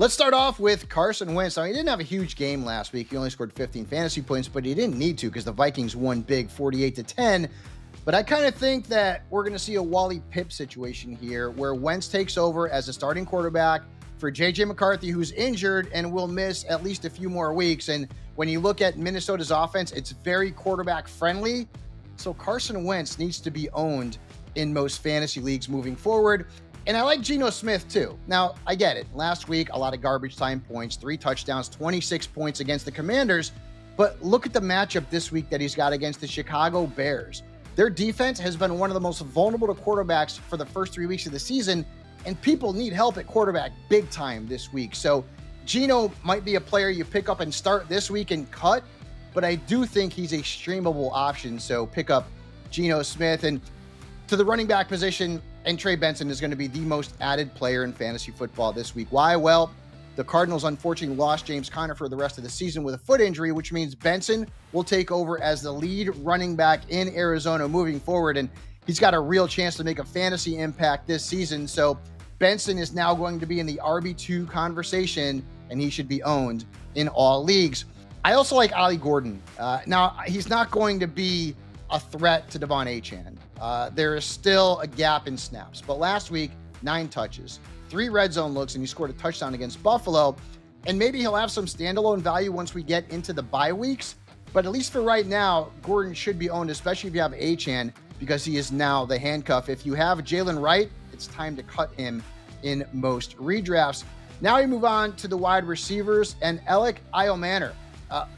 Let's start off with Carson Wentz. Now, he didn't have a huge game last week. He only scored 15 fantasy points, but he didn't need to because the Vikings won big 48-10. But I kind of think that we're going to see a Wally Pipp situation here where Wentz takes over as a starting quarterback for J.J. McCarthy, who's injured and will miss at least a few more weeks. And when you look at Minnesota's offense, it's very quarterback friendly. So Carson Wentz needs to be owned in most fantasy leagues moving forward. And I like Geno Smith too. Now, I get it. Last week, a lot of garbage time points, 3 touchdowns, 26 points against the Commanders. But look at the matchup this week that he's got against the Chicago Bears. Their defense has been one of the most vulnerable to quarterbacks for the first 3 weeks of the season, and people need help at quarterback big time this week. So Geno might be a player you pick up and start this week and cut, but I do think he's a streamable option. So pick up Geno Smith. And to the running back position, and Trey Benson is going to be the most added player in fantasy football this week. Why? Well, the Cardinals unfortunately lost James Conner for the rest of the season with a foot injury, which means Benson will take over as the lead running back in Arizona moving forward. And he's got a real chance to make a fantasy impact this season. So Benson is now going to be in the RB2 conversation, and he should be owned in all leagues. I also like Ollie Gordon. Now, he's not going to be a threat to Devon Achane. There is still a gap in snaps. But last week, 9 touches, 3 red zone looks, and he scored a touchdown against Buffalo. And maybe he'll have some standalone value once we get into the bye weeks. But at least for right now, Gordon should be owned, especially if you have Achane, because he is now the handcuff. If you have Jalen Wright, it's time to cut him in most redrafts. Now we move on to the wide receivers and Elic Ayomanor.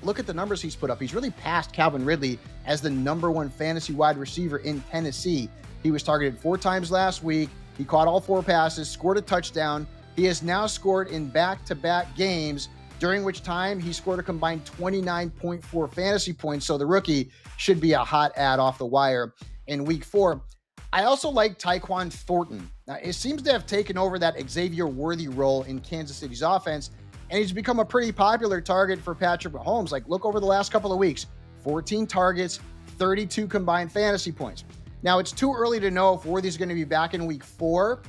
Look at the numbers he's put up. He's really passed Calvin Ridley as the #1 fantasy wide receiver in Tennessee. He was targeted 4 times last week. He caught all 4 passes, scored a touchdown. He has now scored in back-to-back games, during which time he scored a combined 29.4 fantasy points. So the rookie should be a hot ad off the wire in week 4. I also like Tyquan Thornton. Now, it seems to have taken over that Xavier Worthy role in Kansas City's offense, and he's become a pretty popular target for Patrick Mahomes. Like, look over the last couple of weeks, 14 targets, 32 combined fantasy points. Now, it's too early to know if Worthy's going to be back in week 4,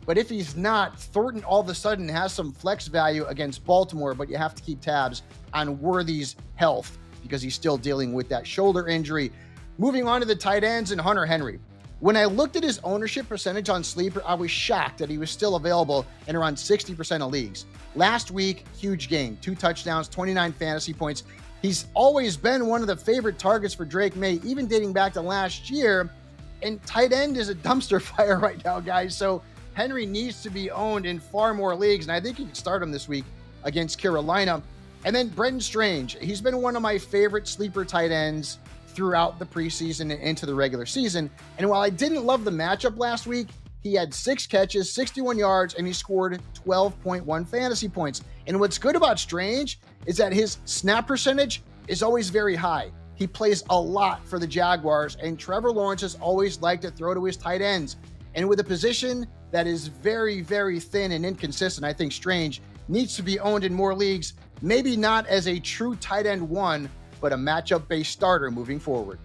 but if he's not, Thornton all of a sudden has some flex value against Baltimore, but you have to keep tabs on Worthy's health because he's still dealing with that shoulder injury. Moving on to the tight ends and Hunter Henry. When I looked at his ownership percentage on Sleeper, I was shocked that he was still available in around 60% of leagues. Last week, huge game, 2 touchdowns, 29 fantasy points. He's always been one of the favorite targets for Drake May, even dating back to last year. And tight end is a dumpster fire right now, guys. So Henry needs to be owned in far more leagues, and I think you can start him this week against Carolina. And then Brenton Strange. He's been one of my favorite sleeper tight ends throughout the preseason and into the regular season. And while I didn't love the matchup last week, he had 6 catches, 61 yards, and he scored 12.1 fantasy points. And what's good about Strange is that his snap percentage is always very high. He plays a lot for the Jaguars, and Trevor Lawrence has always liked to throw to his tight ends. And with a position that is very, very thin and inconsistent, I think Strange needs to be owned in more leagues, maybe not as a true tight end 1, but a matchup-based starter moving forward.